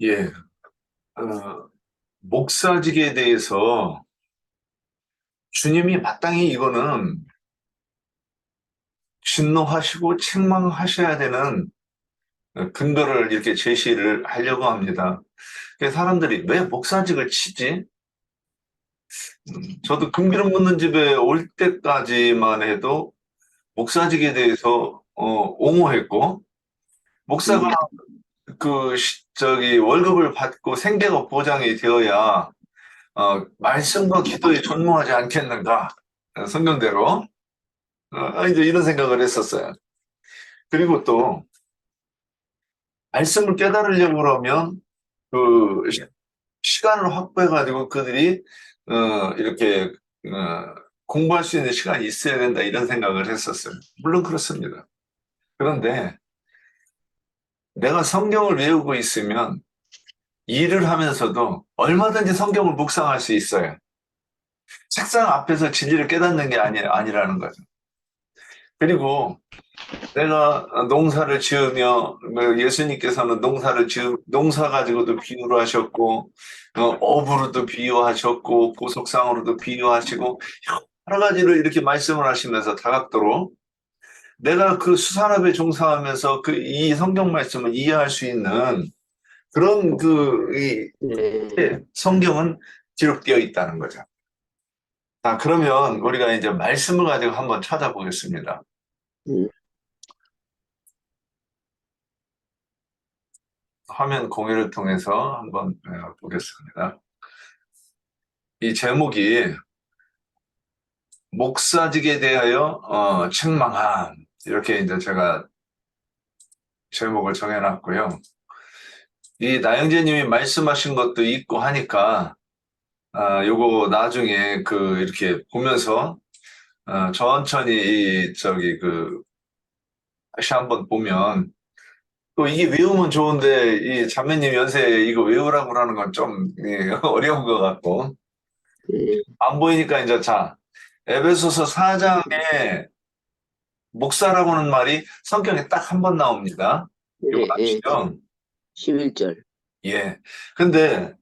예, 어, 목사직에 대해서 주님이 마땅히 이거는 진노하시고 책망하셔야 되는 근거를 이렇게 제시를 하려고 합니다. 그래서 사람들이 왜 목사직을 치지? 저도 금기름 묻는 집에 올 때까지만 해도 목사직에 대해서 옹호했고, 목사가 음, 저기 월급을 받고 생계가 보장이 되어야 말씀과 기도에 전무하지 않겠는가? 성경대로 이제 이런 생각을 했었어요. 그리고 또 말씀을 깨달으려고 그러면 그 시간을 확보해가지고 그들이 이렇게 공부할 수 있는 시간이 있어야 된다 이런 생각을 했었어요. 물론 그렇습니다. 그런데 내가 성경을 외우고 있으면 일을 하면서도 얼마든지 성경을 묵상할 수 있어요. 책상 앞에서 진리를 깨닫는 게 아니라는 거죠. 그리고 내가 농사를 지으며 예수님께서는 농사 가지고도 비유를 하셨고 어부로도 비유하셨고 고속상으로도 비유하시고 여러 가지로 이렇게 말씀을 하시면서 다각도로 내가 그 수산업에 종사하면서 이 성경 말씀을 이해할 수 있는 그런 이 네. 성경은 기록되어 있다는 거죠. 자, 그러면 우리가 이제 말씀을 가지고 한번 찾아보겠습니다. 음, 화면 공유를 통해서 한번 보겠습니다. 이 제목이 목사직에 대하여 책망함 이렇게 이제 제가 제목을 정해놨고요. 이 나영재님이 말씀하신 것도 있고 하니까 요거 나중에 이렇게 보면서 천천히 다시 한번 보면 또 이게 외우면 좋은데 이 자매님 연세에 이거 외우라고 하는 건 좀 어려운 것 같고 네. 안 보이니까 이제 자 에베소서 4장에 목사라고는 말이 성경에 딱 한 번 나옵니다. 이거 네, 네. 아시죠? 11절. 예. 근데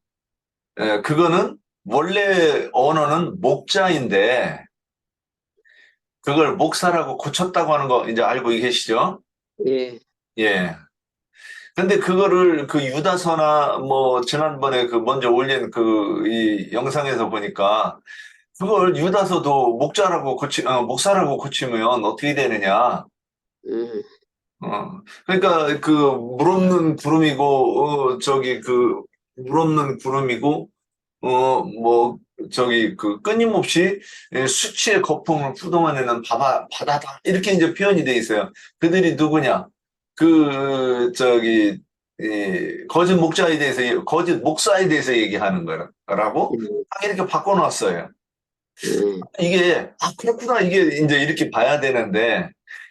그거는 원래 언어는 목자인데 그걸 목사라고 고쳤다고 하는 거 이제 알고 계시죠? 예. 예. 근데 그거를 그 유다서나 뭐 지난번에 먼저 올린 이 영상에서 보니까 그걸 유다서도 목사라고 고치면 어떻게 되느냐? 음, 그러니까 물 없는 구름이고, 물 없는 구름이고, 뭐, 끊임없이 수치의 거품을 푸동하는 바다다. 이렇게 이제 표현이 돼 있어요. 그들이 누구냐? 저기, 거짓 목사에 대해서 얘기하는 거라고 음, 딱 이렇게 바꿔놨어요. 음, 이게, 그렇구나. 이게 이제 이렇게 봐야 되는데,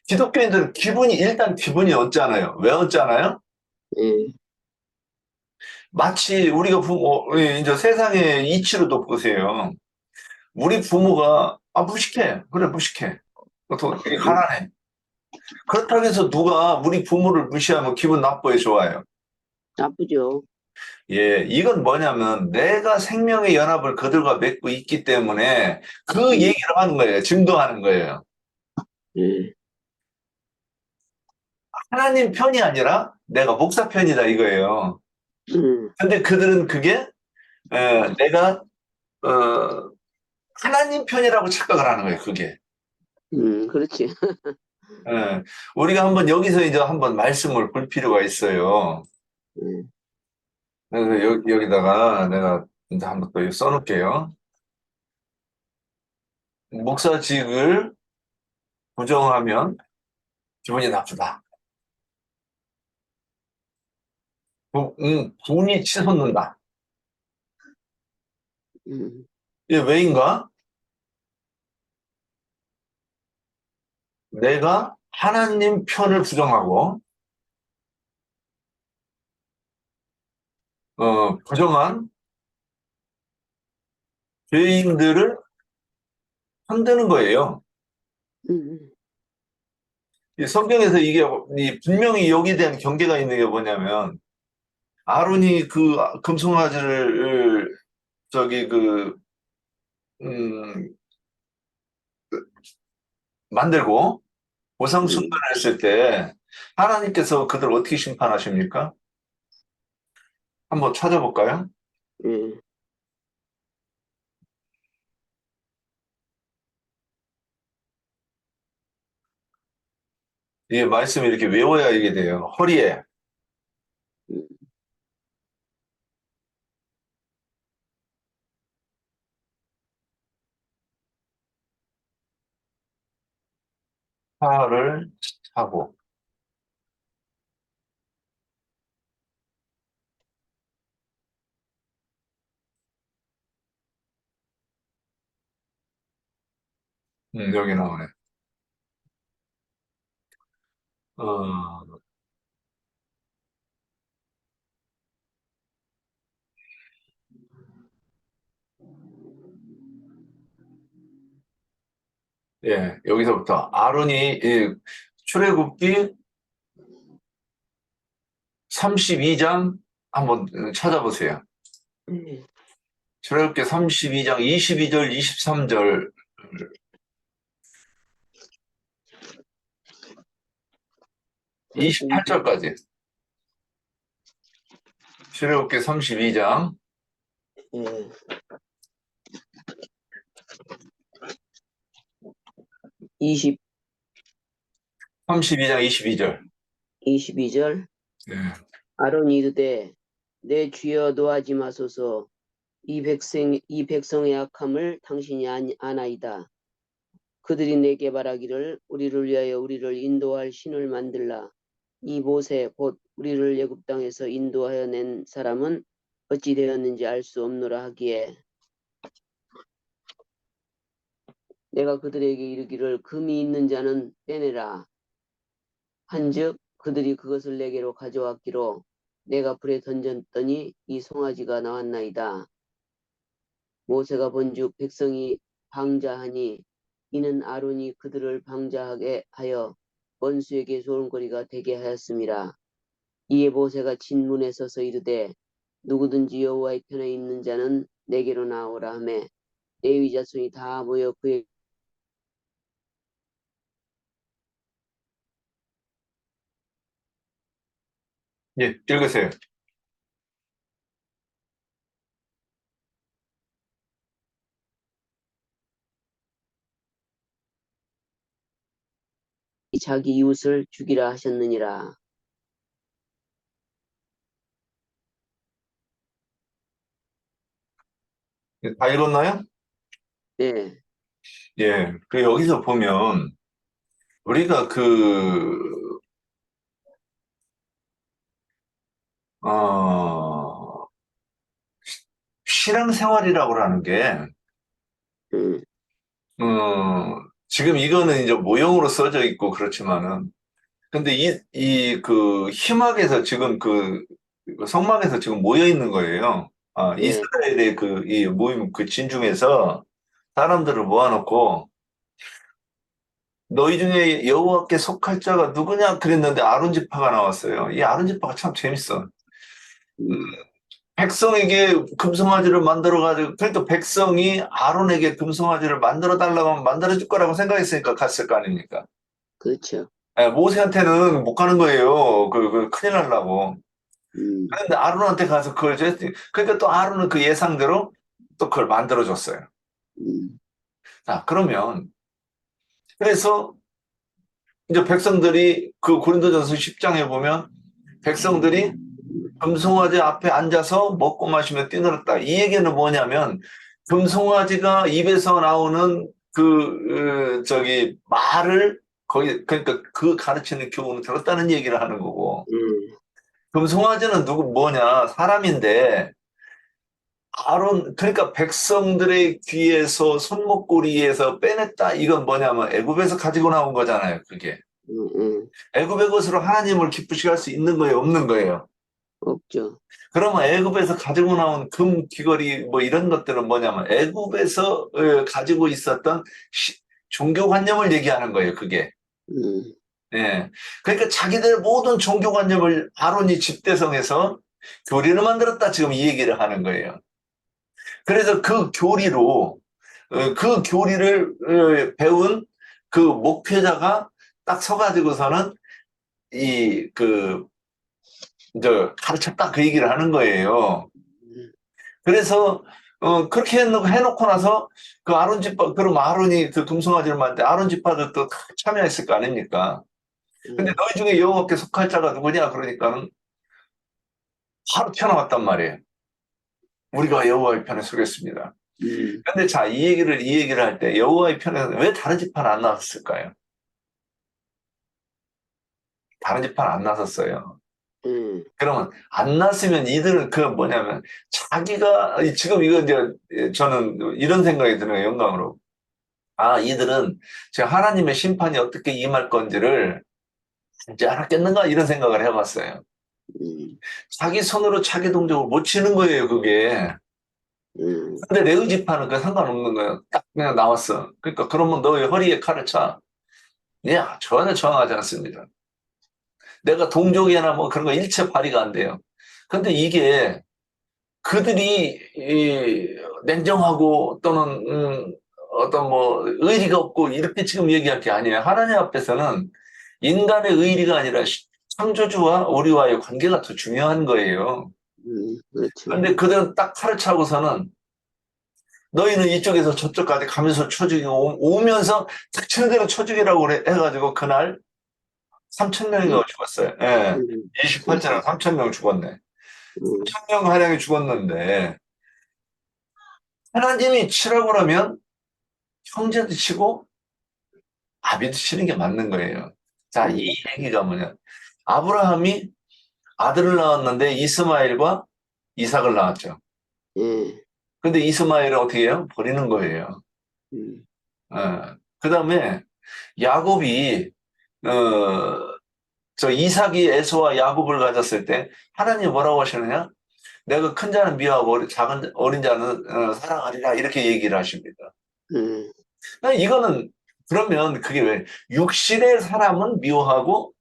기독교인들은 일단 기분이 얻잖아요. 왜 얻잖아요? 예. 마치 우리가 이제 세상의 이치로도 보세요. 우리 부모가, 무식해. 그래, 무식해. 되게 가난해. 그렇다고 해서 누가 우리 부모를 무시하면 기분 나빠요, 좋아요? 나쁘죠. 예, 이건 뭐냐면 내가 생명의 연합을 그들과 맺고 있기 때문에 그 음, 얘기를 하는 거예요. 증거하는 거예요. 예. 하나님 편이 아니라 내가 목사 편이다 이거예요. 음, 근데 그들은 그게 내가 어, 하나님 편이라고 착각을 하는 거예요. 그게. 그렇지. 예, 우리가 한번 여기서 이제 한번 말씀을 볼 필요가 있어요. 음, 그래서 여기다가 내가 이제 한번 또 써놓을게요. 목사직을 부정하면 기분이 나쁘다. 분이 치솟는다. 음, 이게 왜인가? 내가 하나님 편을 부정하고 부정한 죄인들을 흔드는 거예요. 음, 이 성경에서 이게 분명히 여기에 대한 경계가 있는 게 뭐냐면 아론이 그 금송아지를 저기 음, 만들고 보상 음, 순간을 했을 때 하나님께서 그들 어떻게 심판하십니까? 한번 찾아볼까요? 예, 이 말씀을 이렇게 외워야 이게 돼요. 허리에 음, 팔을 차고 여기 나오네. 어, 예, 여기서부터 아론이 출애굽기 32장 한번 찾아보세요. 예. 출애굽기 32장 22절, 23절, 32절, 28절까지. 출애굽기 32장 예, 20, 32장 22절. 22절. 예. 아론이 이르되 내 주여 노하지 마소서 이 백성의 악함을 당신이 아나이다. 그들이 내게 말하기를 우리를 위하여 우리를 인도할 신을 만들라. 이 모세 곧 우리를 애굽 땅에서 인도하여 낸 사람은 어찌 되었는지 알 수 없노라 하기에 내가 그들에게 이르기를 금이 있는 자는 빼내라. 한즉 그들이 그것을 내게로 가져왔기로 내가 불에 던졌더니 이 송아지가 나왔나이다. 모세가 본즉 백성이 방자하니 이는 아론이 그들을 방자하게 하여 원수에게 조롱거리가 되게 하였음이라. 이에 모세가 진문에 서서 이르되 누구든지 여호와의 편에 있는 자는 내게로 나오라 하매 레위 자손이 다 모여 그의 예, 읽으세요. 자기 이웃을 죽이라 하셨느니라. 다 읽었나요? 네, 예. 그 여기서 보면 우리가 어, 신앙생활이라고 하는 게, 음, 지금 이거는 이제 모형으로 써져 있고 그렇지만은, 근데 희막에서 지금 성막에서 지금 모여 있는 거예요. 아, 예, 이스라엘의 이 모임 그 진중에서 사람들을 모아놓고, 너희 중에 여호와께 속할 자가 누구냐 그랬는데 아론 지파가 나왔어요. 이 아론 지파가 참 재밌어. 음, 백성에게 금송아지를 만들어가지고, 그러니까 백성이 아론에게 금송아지를 만들어 달라고 하면 만들어줄 거라고 생각했으니까 갔을 거 아닙니까? 그렇죠. 예, 모세한테는 못 가는 거예요. 큰일 나려고. 음, 그런데 아론한테 가서 그걸 줬더니, 그러니까 또 아론은 그 예상대로 또 그걸 만들어줬어요. 음, 자, 그래서 이제 백성들이 그 고린도전서 10장에 보면 백성들이 금송아지 앞에 앉아서 먹고 마시며 뛰놀았다. 이 얘기는 뭐냐면 금송아지가 입에서 나오는 말을 거의 그러니까 그 가르치는 교훈을 들었다는 얘기를 하는 거고 음, 금송아지는 뭐냐 사람인데 아론 그러니까 백성들의 귀에서 손목고리에서 빼냈다. 이건 뭐냐면 애굽에서 가지고 나온 거잖아요. 그게 음, 음. 애굽의 것으로 하나님을 기쁘시게 할 수 있는 거예요, 없는 거예요? 없죠. 그러면 애굽에서 가지고 나온 금 귀걸이 뭐 이런 것들은 뭐냐면 애굽에서 가지고 있었던 종교관념을 얘기하는 거예요. 그게. 음, 예. 그러니까 자기들 모든 종교관념을 아론이 집대성에서 교리를 만들었다 지금 이 얘기를 하는 거예요. 그래서 그 교리로 그 교리를 배운 그 목회자가 딱 서가지고서는 이제 가르쳤다 그 얘기를 하는 거예요. 그래서 그렇게 해놓고 나서 그 아론 집파 그럼 아론이 그 금송아지를 만들 아론 집파들도 다 참여했을 거 아닙니까? 근데 너희 중에 여호와께 속할 자가 누구냐 그러니까는 바로 튀어나왔단 말이에요. 우리가 여호와의 편에 서겠습니다. 근데 자, 이 얘기를 할 때 여호와의 편에서 왜 다른 집파는 안 나섰을까요? 다른 집파는 안 나섰어요. 그러면 안 났으면 이들은 그 뭐냐면 자기가 지금 이거 이제 저는 이런 생각이 드는 영감으로 아 이들은 지금 하나님의 심판이 어떻게 임할 건지를 알지 않았겠는가 이런 생각을 해봤어요. 자기 손으로 자기 동족을 못 치는 거예요 그게. 근데 레위 지파는 그 상관없는 거예요. 딱 그냥 나왔어. 그러니까 그러면 너의 허리에 칼을 차. 예, 전혀 저항하지 않습니다. 내가 동족이나 뭐 그런 거 일체 발휘가 안 돼요. 근데 이게 그들이 냉정하고 또는 어떤 뭐 의리가 없고 이렇게 지금 얘기할 게 아니에요. 하나님 앞에서는 인간의 의리가 아니라 창조주와 우리와의 관계가 더 중요한 거예요. 그렇죠. 그런데 그들은 딱 칼을 차고서는 너희는 이쪽에서 저쪽까지 가면서 쳐죽이고 오면서 딱 치는 대로 쳐죽이라고 해가지고 그날 3천 명이 죽었어요. 예. 28자랑 3천 명 죽었네. 3천 명 가량이 죽었는데 하나님이 치라고 그러면 형제도 치고 아비도 치는 게 맞는 거예요. 자, 이 얘기가 뭐냐. 아브라함이 아들을 낳았는데 이스마엘과 이삭을 낳았죠. 근데 이스마엘을 어떻게 해요? 버리는 거예요. 그 다음에 야곱이, 저 이삭이 에서와 야곱을 가졌을 때 하나님이 뭐라고 하시느냐? 내가 큰 자는 미워하고 작은 어린 자는 사랑하리라 이렇게 얘기를 하십니다. 이거는 그러면 그게 왜 육신의 사람은 미워하고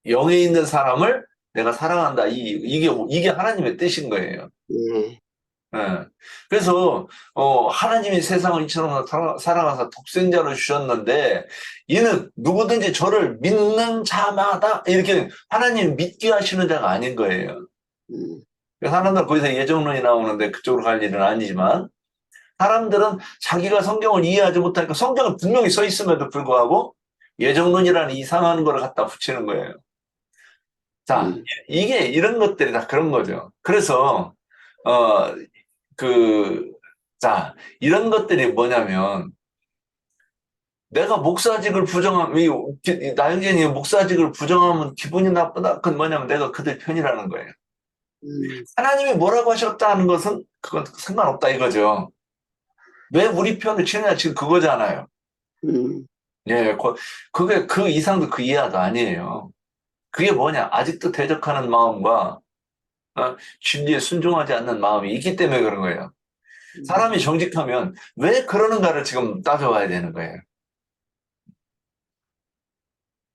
영에 있는 사람을 내가 사랑한다 이게 하나님의 뜻인 거예요. 예. 그래서 하나님이 세상을 이처럼 사랑하사 독생자를 주셨는데 이는 누구든지 저를 믿는 자마다 이렇게 하나님 믿게 하시는 자가 아닌 거예요. 그래서 사람들은 거기서 예정론이 나오는데 그쪽으로 갈 일은 아니지만 사람들은 자기가 성경을 이해하지 못하니까 성경은 분명히 써 있음에도 불구하고 예정론이라는 이상한 거를 갖다 붙이는 거예요. 자, 이게 이런 것들이 다 그런 거죠. 그래서 자, 이런 것들이 뭐냐면 내가 목사직을 부정하면 나영진이 목사직을 부정하면 기분이 나쁘다. 그건 뭐냐면 내가 그들 편이라는 거예요. 하나님이 뭐라고 하셨다는 것은 그건 상관없다 이거죠. 왜 우리 편을 치느냐 지금 그거잖아요. 예, 그게 그 이상도 그 이하도 아니에요. 그게 뭐냐? 아직도 대적하는 마음과 진리에 순종하지 않는 마음이 있기 때문에 그런 거예요. 사람이 정직하면 왜 그러는가를 지금 따져봐야 되는 거예요.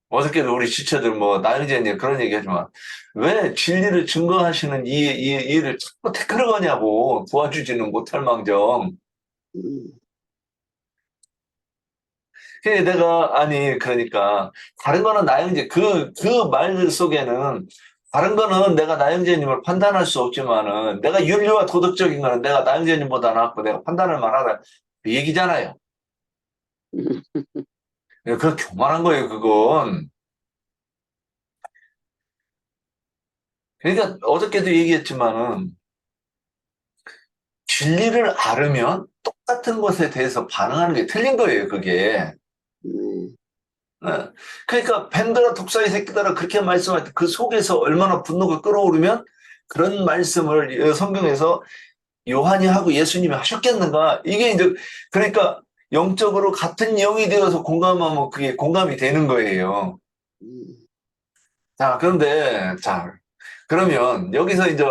어저께도 우리 지체들 뭐 나영재님 그런 얘기하지만 왜 진리를 증거하시는 이 일을 자꾸 태클을 거냐고 도와주지는 못할 망정. 그러니까 다른 거는 나영재 그 말들 속에는 다른 거는 내가 나영재님을 판단할 수 없지만은 내가 윤리와 도덕적인 거는 내가 나영재님보다 낫고 내가 판단을 말하다 그 얘기잖아요. 그 교만한 거예요 그건. 그러니까 어저께도 얘기했지만은 진리를 알으면 똑같은 것에 대해서 반응하는 게 틀린 거예요 그게. 그러니까 밴드라 독사의 새끼들아 그렇게 말씀할 때 그 속에서 얼마나 분노가 끓어오르면 그런 말씀을 성경에서 요한이 하고 예수님이 하셨겠는가 이게 이제 그러니까 영적으로 같은 영이 되어서 공감하면 그게 공감이 되는 거예요. 자 그런데 자 그러면 여기서 이제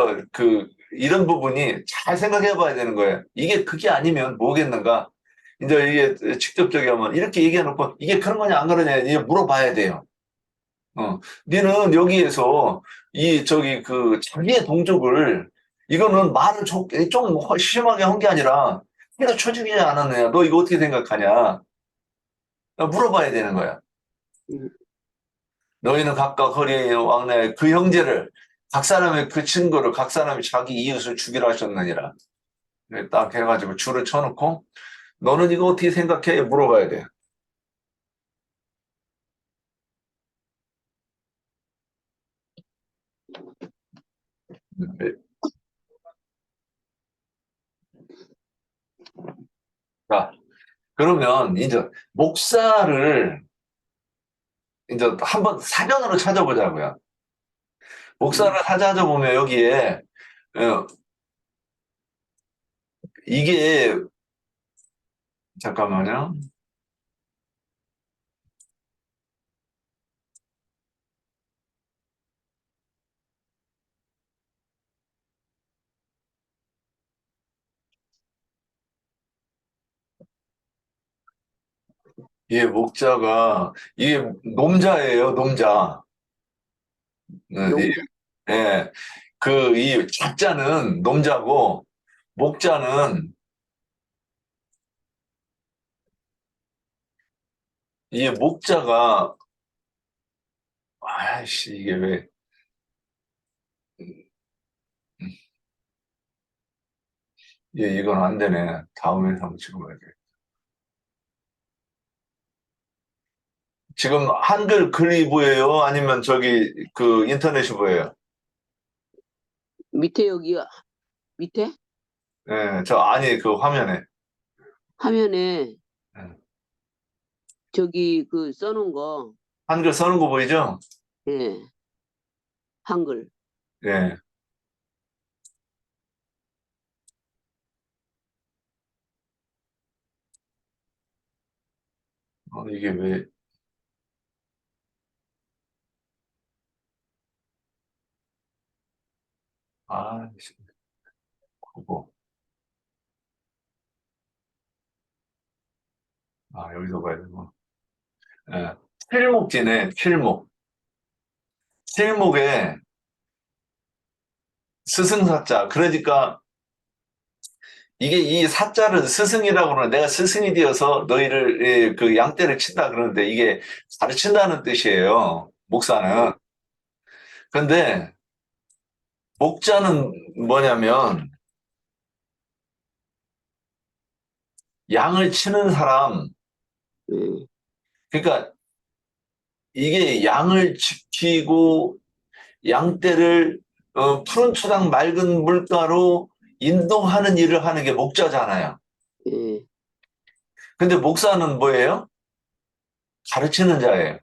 이런 부분이 잘 생각해 봐야 되는 거예요. 이게 그게 아니면 뭐겠는가? 이제 이게 직접적이면 이렇게 얘기해 놓고 이게 그런 거냐 안 그러냐 이제 물어봐야 돼요. 니는 여기에서 자기의 동족을 이거는 말을 좀 심하게 한 게 아니라 해가 쳐지지 않았느냐? 너 이거 어떻게 생각하냐? 물어봐야 되는 거야. 음, 너희는 각각 거리에 왕래 그 형제를 각 사람의 그 친구를 각 사람이 자기 이웃을 죽이라 하셨느니라. 딱 해가지고 줄을 쳐놓고 너는 이거 어떻게 생각해? 물어봐야 돼. 네. 자, 그러면 이제 목사를 이제 한번 사전으로 찾아보자고요. 목사를 음, 찾아보면 여기에 어, 이게 잠깐만요. 이게 놈자예요, 놈자. 이, 농자, 예, 이 자자는 놈자고 목자는 이 목자가 아이씨 이게 왜 이건 안 되네. 다음에 한번 찍어봐야 돼. 지금 한글 글이 보여요? 아니면 저기 그 인터넷이 보여요? 밑에 여기 밑에 예, 아니 그 화면에. 화면에 예. 저기 그 써놓은 거, 한글 써는 거 보이죠? 예, 한글. 예. 이게 왜, 아, 그거. 여기서 봐야 되고. 예. 칠목지네, 칠목. 칠목에 스승사자. 그러니까 이게 이 사자를 스승이라고 그러는 내가 스승이 되어서 너희를 그 양떼를 친다 그러는데 이게 가르친다는 뜻이에요. 목사는. 근데 목자는 뭐냐면 양을 치는 사람. 예, 그러니까 이게 양을 지키고 양떼를 푸른 초당 맑은 물가로 인도하는 일을 하는 게 목자잖아요. 예, 근데 목사는 뭐예요? 가르치는 자예요.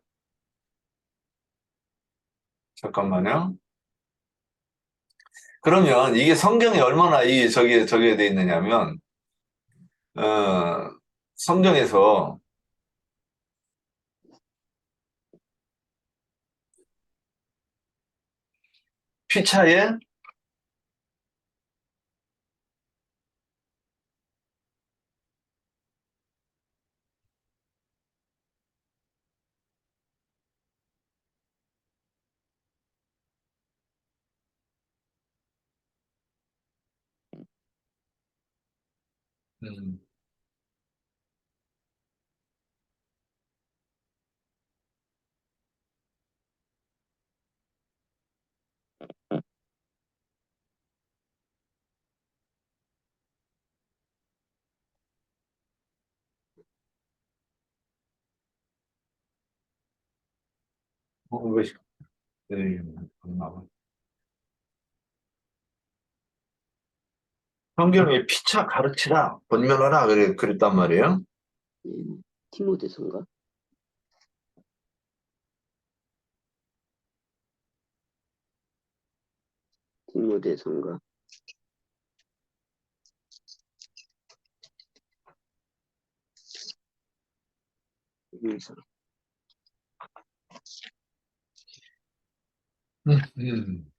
잠깐만요. 그러면 이게 성경에 얼마나 저기에 돼 있느냐면, 어, 성경에서 피차에, 음, 왜, 성경에 피차 가르치라, 권면하라, 그랬단 말이에요. 예. 티모데서인가? 티모데서인가? 그래서 음, 음.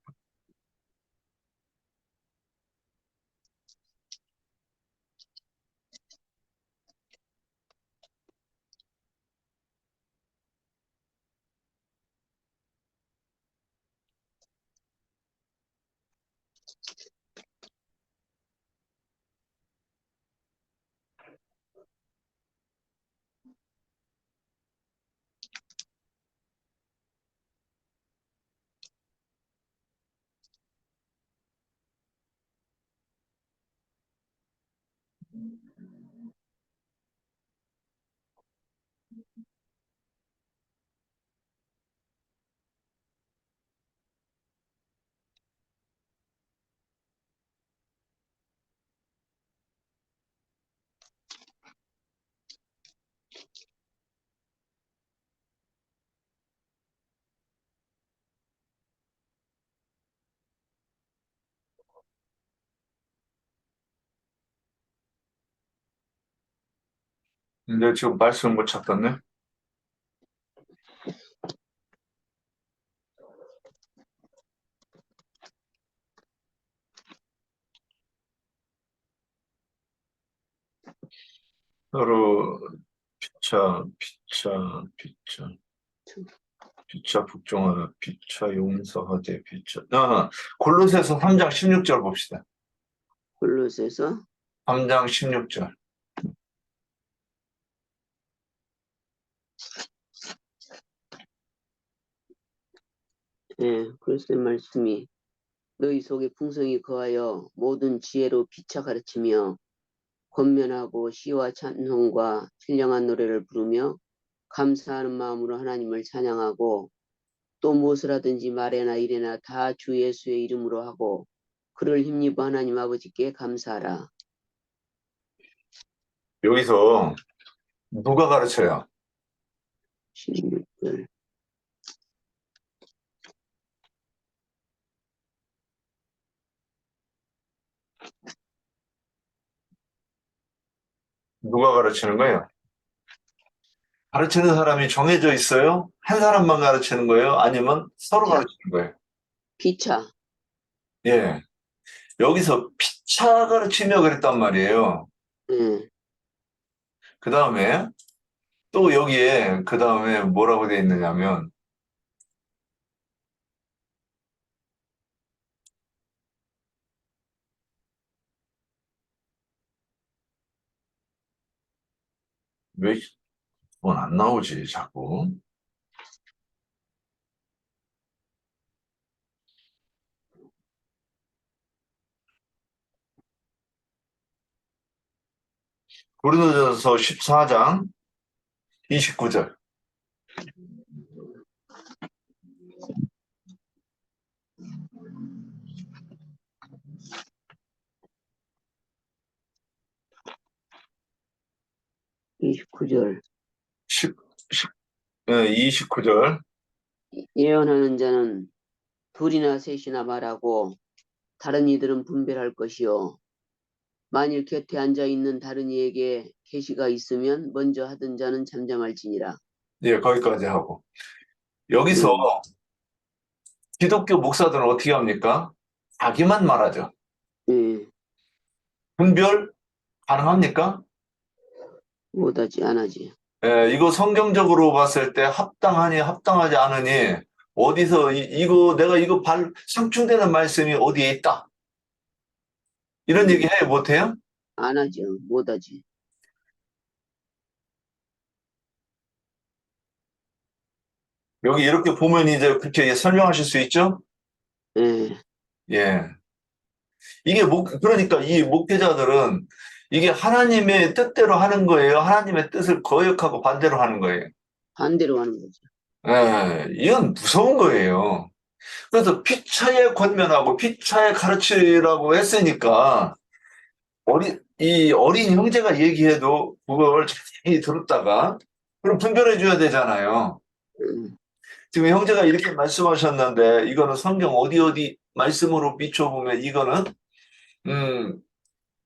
근데 지금 말씀을 못 찾겠네. 서로 피차 북종하라, 피차 용서하되, 골로새서 3장 16절 봅시다. 골로새서 3장 16절. 예, 글쎄 말씀이 너희 속에 풍성이 거하여 모든 지혜로 피차 가르치며 권면하고 시와 찬송과 신령한 노래를 부르며 감사하는 마음으로 하나님을 찬양하고 또 무엇을 하든지 말에나 일에나 다 주 예수의 이름으로 하고 그를 힘입어 하나님 아버지께 감사하라. 여기서 누가 가르쳐요? 16절. 누가 가르치는 거예요? 가르치는 사람이 정해져 있어요? 한 사람만 가르치는 거예요? 아니면 서로 피차, 가르치는 거예요? 피차. 예. 여기서 피차 가르치며 그랬단 말이에요. 예, 그 다음에 또 여기에 그 다음에 뭐라고 돼 있느냐면 왜 그건 안 나오지 자꾸. 고린도전서 14장 29절. 29절. 29절. 예언하는 자는 둘이나 셋이나 말하고 다른 이들은 분별할 것이요. 만일 곁에 앉아 있는 다른 이에게 계시가 있으면 먼저 하던 자는 잠잠할지니라. 예, 거기까지 하고. 여기서 음, 기독교 목사들은 어떻게 합니까? 자기만 말하죠. 예, 분별 가능합니까? 못하지 안 하지. 예, 이거 성경적으로 봤을 때 합당하니 합당하지 않으니 어디서 이거 내가 이거 상충되는 말씀이 어디에 있다. 이런 얘기 해 못해요? 안 하죠. 못하지. 여기 이렇게 보면 이제 그렇게 설명하실 수 있죠? 예, 예. 그러니까 이 목회자들은 이게 하나님의 뜻대로 하는 거예요. 하나님의 뜻을 거역하고 반대로 하는 거예요. 반대로 하는 거죠. 예, 이건 무서운 거예요. 그래서 피차에 권면하고 피차에 가르치라고 했으니까 이 어린 형제가 얘기해도 그걸 자세히 들었다가 그럼 분별해 줘야 되잖아요. 음, 지금 형제가 이렇게 말씀하셨는데 이거는 성경 어디 말씀으로 비춰보면 이거는 음,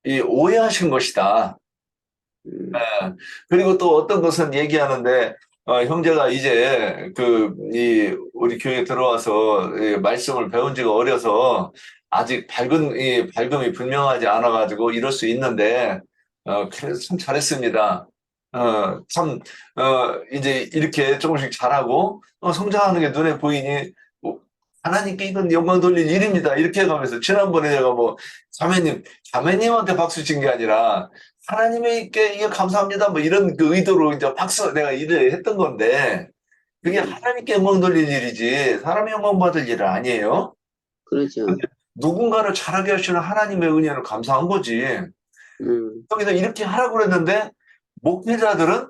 이 오해하신 것이다. 예. 음, 그리고 또 어떤 것은 얘기하는데 형제가 이제 우리 교회에 들어와서 이 말씀을 배운 지가 어려서 아직 밝음이 분명하지 않아가지고 이럴 수 있는데 그래서 참 잘했습니다. 이제 이렇게 조금씩 잘하고 성장하는 게 눈에 보이니 뭐, 하나님께 이건 영광 돌릴 일입니다. 이렇게 해가면서 지난번에 제가 뭐 자매님한테 박수 친 게 아니라 하나님께 이게 감사합니다. 뭐 이런 그 의도로 이제 박수 내가 일을 했던 건데 그게 하나님께 영광 돌릴 일이지 사람의 영광 받을 일은 아니에요. 그렇죠. 누군가를 잘하게 하시는 하나님의 은혜를 감사한 거지. 여기서 이렇게 하라고 그랬는데 목회자들은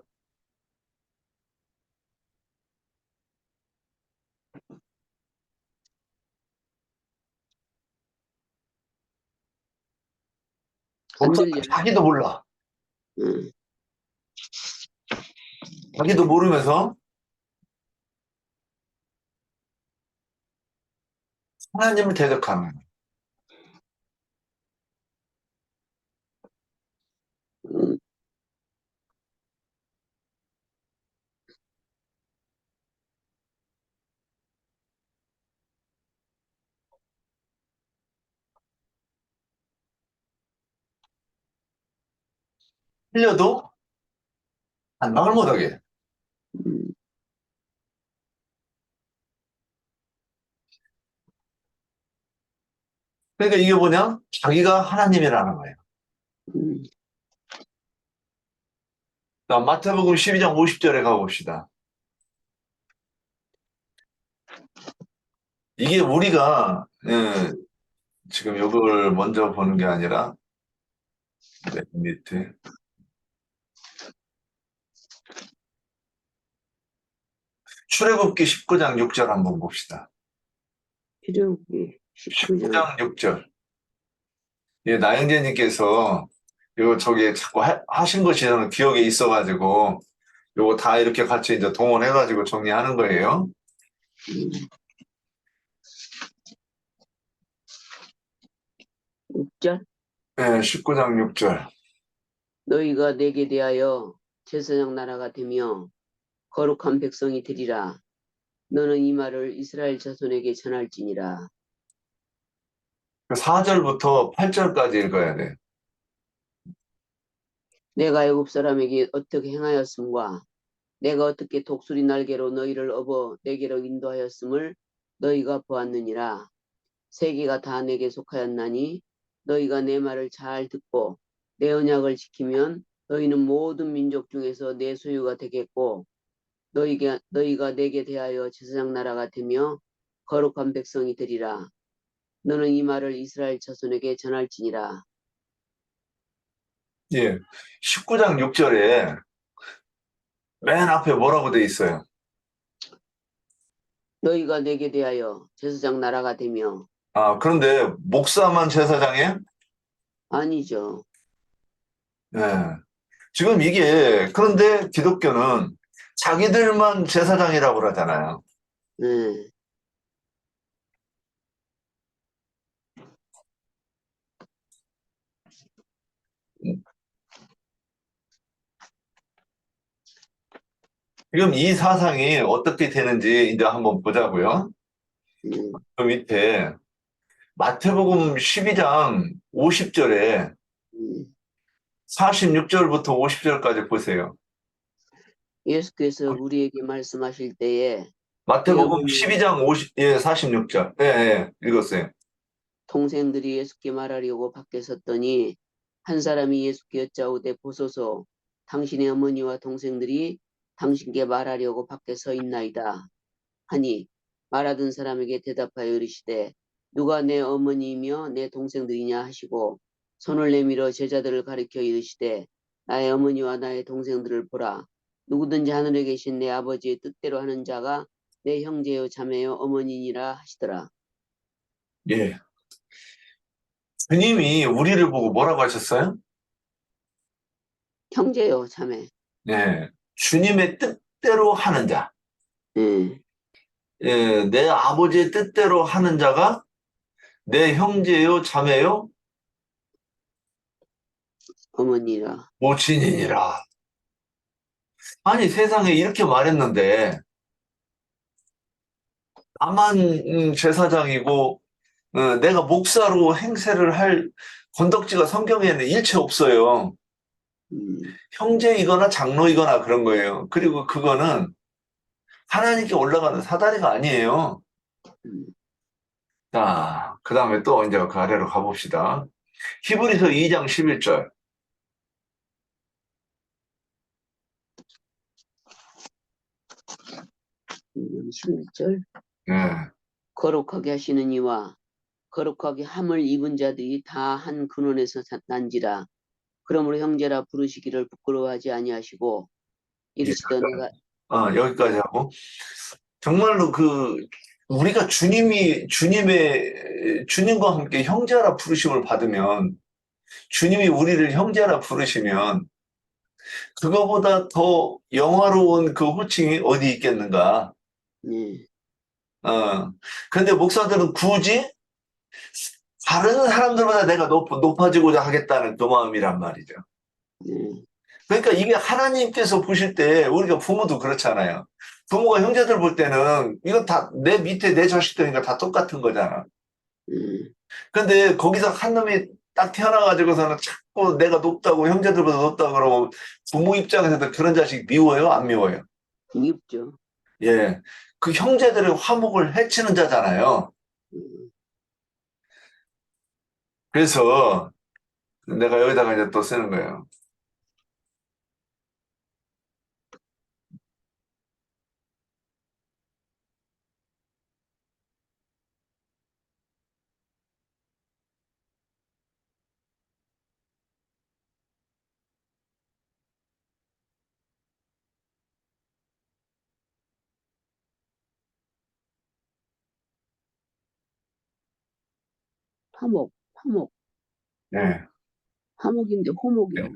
안 목사 들려. 자기도 몰라. 음, 자기도 모르면서 하나님을 대적하는 거예요. 음, 틀려도 반박을 못하게. 음, 그러니까 이게 뭐냐? 자기가 하나님이라는 거예요. 음. 자, 마태복음 12장 50절에 가봅시다. 이게 우리가 지금 이걸 먼저 보는 게 아니라 맨 밑에 출애굽기 19장 6절 한번 봅시다. 출애굽기 19장. 19장 6절. 예, 나영재님께서 이거 저기 자꾸 하신 것이 저는 기억에 있어가지고 요거 다 이렇게 같이 이제 동원해가지고 정리하는 거예요. 6절. 네, 19장 6절. 너희가 내게 대하여 제사장 나라가 되며 거룩한 백성이 되리라. 너는 이 말을 이스라엘 자손에게 전할지니라. 4절부터 8절까지 읽어야 돼. 내가 애굽 사람에게 어떻게 행하였음과 내가 어떻게 독수리 날개로 너희를 업어 내게로 인도하였음을 너희가 보았느니라. 세계가 다 내게 속하였나니 너희가 내 말을 잘 듣고 내 언약을 지키면 너희는 모든 민족 중에서 내 소유가 되겠고 너희가 내게 대하여 제사장 나라가 되며 거룩한 백성이 되리라. 너는 이 말을 이스라엘 자손에게 전할지니라. 예, 19장 6절에 맨 앞에 뭐라고 돼 있어요? 너희가 내게 대하여 제사장 나라가 되며. 아, 그런데 목사만 제사장이에요? 아니죠. 예. 지금 이게 그런데 기독교는 자기들만 제사장이라고 그러잖아요. 네. 지금 이 사상이 어떻게 되는지 이제 한번 보자고요. 그 밑에 마태복음 12장 50절에 음. 46절부터 50절까지 보세요. 예수께서 우리에게 말씀하실 때에 내 마태복음 어머니와 12장 46절. 예, 예, 읽었어요. 동생들이 예수께 말하려고 밖에 섰더니 한 사람이 예수께 여짜오되 보소서 당신의 어머니와 동생들이 당신께 말하려고 밖에 서 있나이다 하니 말하던 사람에게 대답하여 이르시되 누가 내 어머니이며 내 동생들이냐 하시고 손을 내밀어 제자들을 가리켜 이르시되 나의 어머니와 나의 동생들을 보라. 누구든지 하늘에 계신 내 아버지의 뜻대로 하는 자가 내 형제요 자매요 어머니니라 하시더라. 예. 주님이 우리를 보고 뭐라고 하셨어요? 형제요 자매. 예. 주님의 뜻대로 하는 자. 예, 예, 내 아버지의 뜻대로 하는 자가 내 형제요, 자매요, 어머니라. 모친이니라. 아니, 세상에 이렇게 말했는데, 나만 제사장이고, 내가 목사로 행세를 할 건덕지가 성경에는 일체 없어요. 음, 형제이거나 장로이거나 그런 거예요. 그리고 그거는 하나님께 올라가는 사다리가 아니에요. 음, 자, 그 다음에 또 이제 그 아래로 가봅시다. 히브리서 2장 11절. 11절. 예. 거룩하게 하시는 이와 거룩하게 함을 입은 자들이 다 한 근원에서 난지라. 그러므로 형제라 부르시기를 부끄러워하지 아니하시고 예, 이르시되 내가 여기까지 하고. 정말로 우리가 주님과 함께 형제라 부르심을 받으면, 주님이 우리를 형제라 부르시면, 그거보다 더 영화로운 그 호칭이 어디 있겠는가. 네, 그런데 목사들은 굳이 다른 사람들보다 내가 높아지고자 하겠다는 그 마음이란 말이죠. 네, 그러니까 이게 하나님께서 보실 때 우리가 부모도 그렇잖아요. 부모가 형제들 볼 때는 이건 다 내 밑에 내 자식들이니까 다 똑같은 거잖아. 네. 근데 거기서 한 놈이 딱 태어나가지고서는 자꾸 내가 높다고 형제들보다 높다고 그러고 부모 입장에서도 그런 자식 미워요? 안 미워요? 미흡죠. 예. 그 형제들의 화목을 해치는 자잖아요. 음, 그래서 내가 여기다가 이제 또 쓰는 거예요. 화목, 예. 화목인데 호목이라고.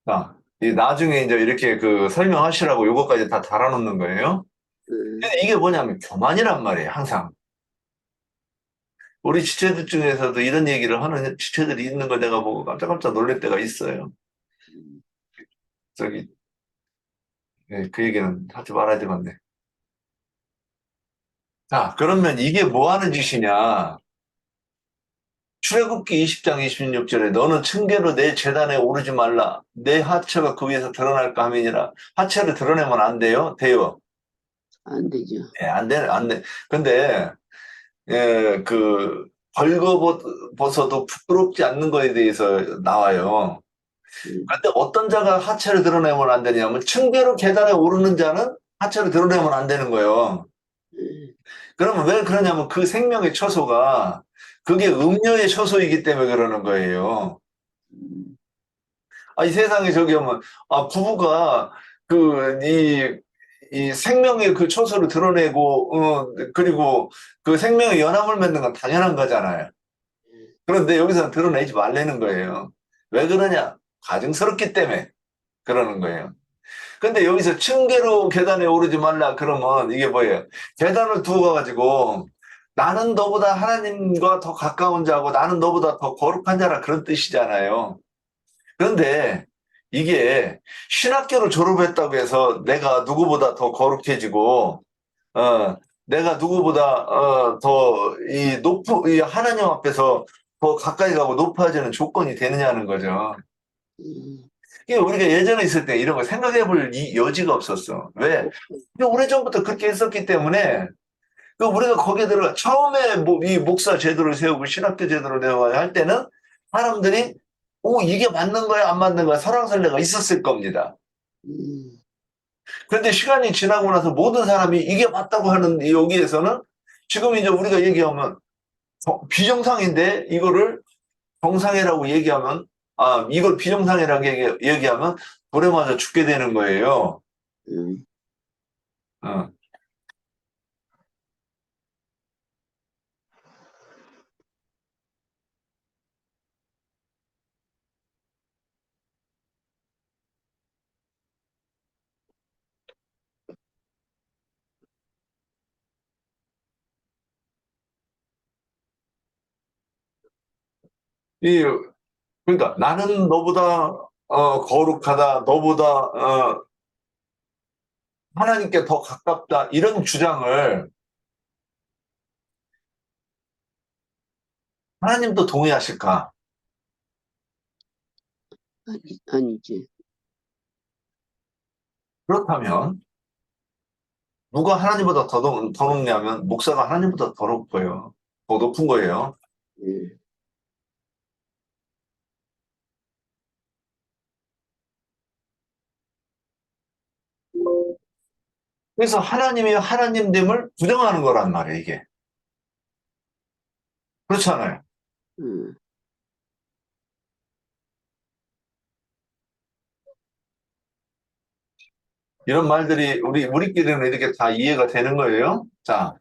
자, 이 나중에 이제 이렇게 설명하시라고 요거까지 다 달아놓는 거예요. 음, 근데 이게 뭐냐면 교만이란 말이에요, 항상. 우리 지체들 중에서도 이런 얘기를 하는 지체들이 있는 거 내가 보고 깜짝깜짝 놀랄 때가 있어요. 음, 저기, 예, 그 얘기는 하지 말아야 되겠네. 자, 그러면 이게 뭐 하는 짓이냐. 출애굽기 20장 26절에 너는 층계로 내 제단에 오르지 말라. 내 하체가 그 위에서 드러날까 함이니라. 하체를 드러내면 안 돼요? 돼요. 안 되죠. 예, 안 돼, 안 돼. 근데 예, 벌거벗어도 부끄럽지 않는 거에 대해서 나와요. 음, 그런데 어떤 자가 하체를 드러내면 안 되냐면, 층계로 계단에 오르는 자는 하체를 드러내면 안 되는 거예요. 음, 그러면 왜 그러냐면 그 생명의 처소가, 그게 음녀의 처소이기 때문에 그러는 거예요. 음, 이 세상에 저기 하면, 부부가 이 생명의 그 처소를 드러내고, 그리고 그 생명의 연합을 맺는 건 당연한 거잖아요. 그런데 여기서는 드러내지 말라는 거예요. 왜 그러냐? 가증스럽기 때문에 그러는 거예요. 근데 여기서 층계로 계단에 오르지 말라 그러면 이게 뭐예요? 계단을 두어 가지고 나는 너보다 하나님과 더 가까운 자고 나는 너보다 더 거룩한 자라 그런 뜻이잖아요. 그런데 이게 신학교를 졸업했다고 해서 내가 누구보다 더 거룩해지고 내가 누구보다 더 이 하나님 앞에서 더 가까이 가고 높아지는 조건이 되느냐는 거죠. 음, 이게 우리가 예전에 있을 때 이런 걸 생각해 볼 여지가 없었어. 왜? 오래전부터 그렇게 했었기 때문에 우리가 거기에 들어가 처음에 이 목사 제도를 세우고 신학교 제도를 세우고 할 때는 사람들이 이게 맞는 거야 안 맞는 거야 설왕설래가 있었을 겁니다. 음, 그런데 시간이 지나고 나서 모든 사람이 이게 맞다고 하는 여기에서는 지금 이제 우리가 얘기하면 비정상인데 이거를 정상이라고 얘기하면 이걸 비정상이라고 얘기하면 불에 맞아 죽게 되는 거예요. 음. 어. 이 그러니까 나는 너보다 거룩하다, 너보다 하나님께 더 가깝다 이런 주장을 하나님도 동의하실까? 아니지. 그렇다면 누가 하나님보다 더 높냐면 목사가 하나님보다 더 높고요. 더 높은 거예요. 음, 그래서 하나님이 하나님됨을 부정하는 거란 말이에요, 이게. 그렇잖아요. 음, 이런 말들이 우리끼리는 이렇게 다 이해가 되는 거예요. 자,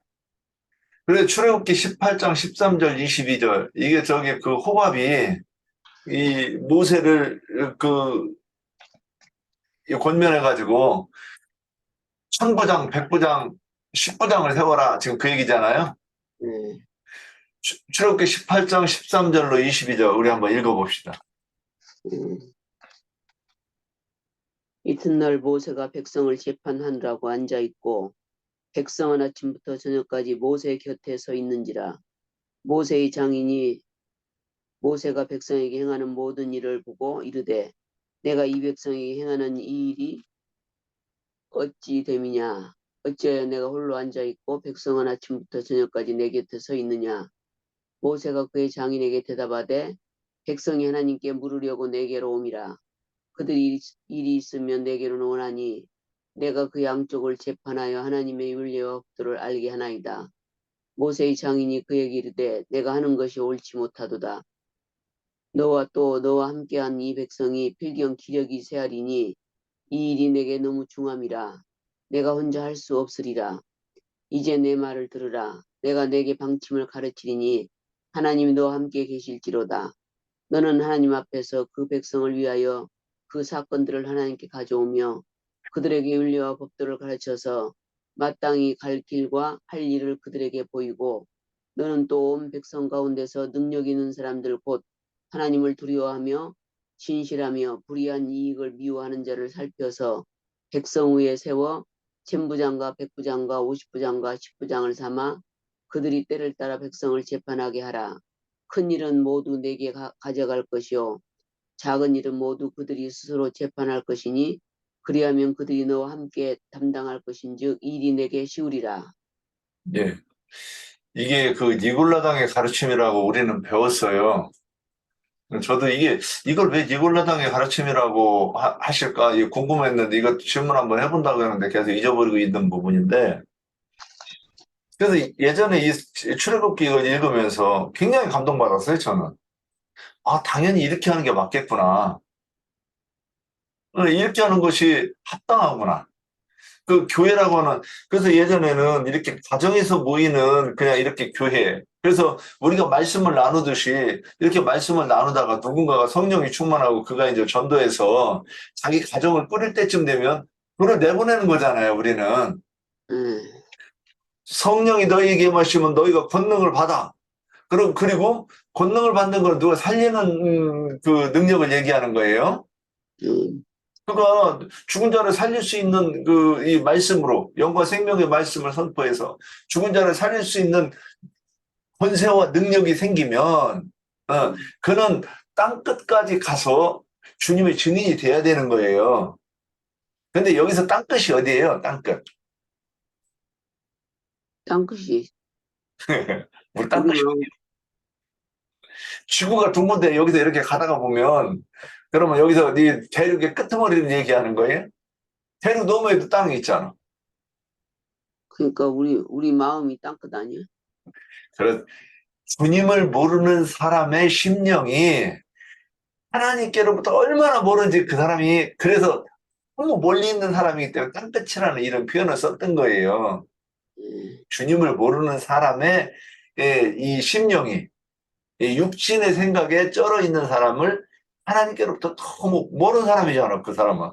그래서 출애굽기 18장 13절 22절 이게 저기 그 호밥이 이 모세를 그 권면해 가지고 천부장, 백부장, 십부장을 세워라 지금 그 얘기잖아요. 예, 출애굽기 18장 13절로 22절 우리 한번 읽어봅시다. 예. 이튿날 모세가 백성을 재판하느라고 앉아 있고 백성은 아침부터 저녁까지 모세 곁에 서 있는지라 모세의 장인이 모세가 백성에게 행하는 모든 일을 보고 이르되 내가 이 백성에게 행하는 이 일이 어찌 됨이냐 어찌하여 내가 홀로 앉아 있고 백성은 아침부터 저녁까지 내 곁에 서 있느냐 모세가 그의 장인에게 대답하되 백성이 하나님께 물으려고 내게로 옴이라 그들이 일이 있으면 내게로 오나니 내가 그 양쪽을 재판하여 하나님의 윤례와 법도를 알게 하나이다. 모세의 장인이 그에게 이르되 내가 하는 것이 옳지 못하도다. 너와 또 너와 함께한 이 백성이 필경 기력이 세하리니 이 일이 내게 너무 중함이라. 내가 혼자 할 수 없으리라. 이제 내 말을 들으라. 내가 내게 방침을 가르치리니 하나님이 너와 함께 계실지로다. 너는 하나님 앞에서 그 백성을 위하여 그 사건들을 하나님께 가져오며 그들에게 윤리와 법도를 가르쳐서 마땅히 갈 길과 할 일을 그들에게 보이고 너는 또 온 백성 가운데서 능력 있는 사람들 곧 하나님을 두려워하며 진실하며 불의한 이익을 미워하는 자를 살펴서 백성 위에 세워 천부장과 백부장과 오십부장과 십부장을 삼아 그들이 때를 따라 백성을 재판하게 하라. 큰 일은 모두 내게 가져갈 것이요 작은 일은 모두 그들이 스스로 재판할 것이니 그리하면 그들이 너와 함께 담당할 것인즉 일이 내게 쉬우리라. 예. 이게 그 니골라당의 가르침이라고 우리는 배웠어요. 저도 이걸 왜 니골라당의 가르침이라고 하실까 궁금했는데 이거 질문 한번 해본다고 했는데 계속 잊어버리고 있는 부분인데 그래서 예전에 이 출애굽기 이걸 읽으면서 굉장히 감동받았어요, 저는. 아, 당연히 이렇게 하는 게 맞겠구나. 이렇게 하는 것이 합당하구나. 그 교회라고 하는, 그래서 예전에는 이렇게 가정에서 모이는 그냥 이렇게 교회. 그래서 우리가 말씀을 나누듯이 이렇게 말씀을 나누다가 누군가가 성령이 충만하고 그가 이제 전도해서 자기 가정을 꾸릴 때쯤 되면 그걸 내보내는 거잖아요, 우리는. 음, 성령이 너희에게 임하시면 너희가 권능을 받아. 그리고 권능을 받는 걸 누가 살리는 그 능력을 얘기하는 거예요. 음, 그가 죽은 자를 살릴 수 있는 이 말씀으로 영과 생명의 말씀을 선포해서 죽은 자를 살릴 수 있는 권세와 능력이 생기면 그는 땅 끝까지 가서 주님의 증인이 돼야 되는 거예요. 근데 여기서 땅 끝이 어디예요? 땅 끝. 땅끝이 우리 땅 우리 끝이 마음, 지구가 둥근데 여기서 이렇게 가다가 보면 그러면 여기서 네 대륙의 끄트머리를 얘기하는 거예요? 대륙 너머에도 땅이 있잖아. 그러니까 우리 마음이 땅끝 아니야? 그래서 주님을 모르는 사람의 심령이 하나님께로부터 얼마나 멀은지 그 사람이 그래서 너무 멀리 있는 사람이기 때문에 땅끝이라는 이런 표현을 썼던 거예요. 음, 주님을 모르는 사람의 이 심령이 이 육신의 생각에 쩔어 있는 사람을 하나님께로부터 너무 먼 사람이잖아, 그 사람은.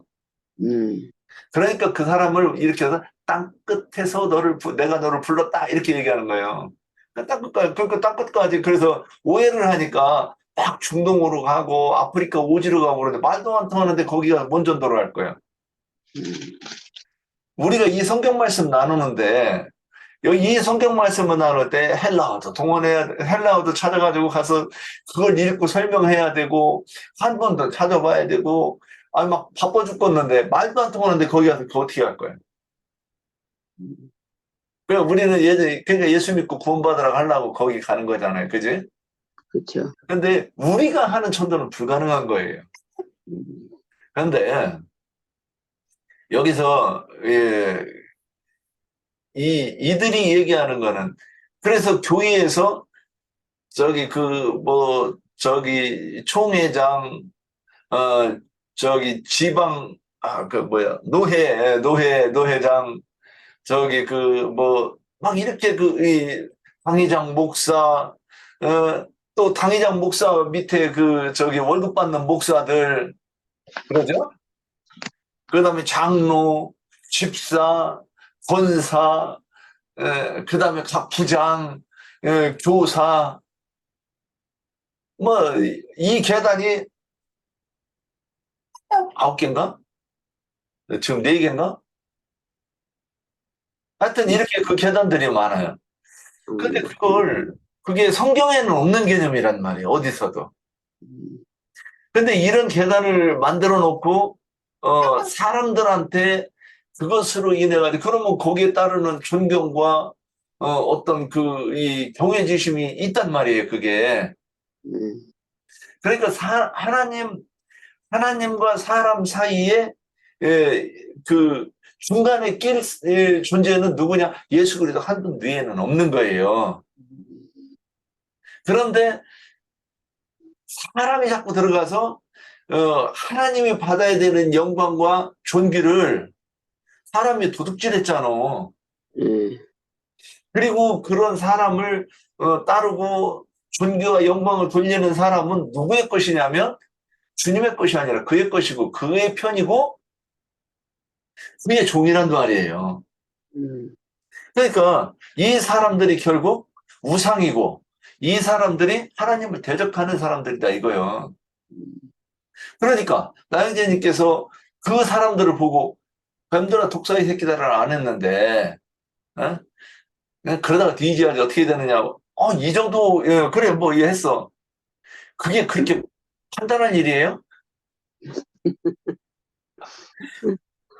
음, 그러니까 그 사람을 이렇게 해서 땅 끝에서 내가 너를 불렀다 이렇게 얘기하는 거예요. 그러니까 땅 끝까지 그래서 오해를 하니까 막 중동으로 가고 아프리카 오지로 가고 그러는데 말도 안 통하는데 거기가 뭔 전도를 할 거야. 음, 우리가 이 성경 말씀 나누는데 이 성경 말씀을 나눌 때 헬라어도 찾아가지고 가서 그걸 읽고 설명해야 되고 한 번 더 찾아봐야 되고 아니 막 바빠 죽겠는데 말도 안 통하는데 거기 가서 그거 어떻게 할 거야. 음, 그러니까 우리는 그러니까 예수 믿고 구원받으라고 하려고 거기 가는 거잖아요. 그지? 그렇죠. 근데 우리가 하는 천도는 불가능한 거예요. 음, 그런데 여기서 이들이 얘기하는 거는 그래서 교회에서 저기 총회장, 어, 저기 지방 그 뭐야, 노회장, 저기 막 이렇게 당회장 목사, 또 당회장 목사 밑에 저기 월급 받는 목사들, 그러죠? 그 다음에 장로, 집사, 권사, 그 다음에 각 부장, 교사, 뭐, 이 계단이 9개인가? 지금 4개인가? 하여튼 이렇게 그 계단들이 많아요. 근데 그게 성경에는 없는 개념이란 말이에요. 어디서도. 근데 이런 계단을 만들어 놓고, 사람들한테 그것으로 인해 가지고, 그러면 거기에 따르는 존경과, 어떤 이 경외지심이 있단 말이에요, 그게. 그러니까 하나님과 사람 사이에, 예, 중간에 존재는 누구냐? 예수 그리스도 한 분 외에는 없는 거예요. 그런데 사람이 자꾸 들어가서 하나님이 받아야 되는 영광과 존귀를 사람이 도둑질했잖아. 그리고 그런 사람을 따르고 존귀와 영광을 돌리는 사람은 누구의 것이냐면 주님의 것이 아니라 그의 것이고 그의 편이고 그의 종이란 말이에요. 그러니까 이 사람들이 결국 우상이고 이 사람들이 하나님을 대적하는 사람들이다 이거예요. 그러니까 나영재님께서 그 사람들을 보고 뱀들아 독사의 새끼들을 안 했는데 그냥 그러다가 뒤지야지 어떻게 되느냐고. 이 정도 그래 뭐 이해했어. 그게 그렇게 판단할 일이에요?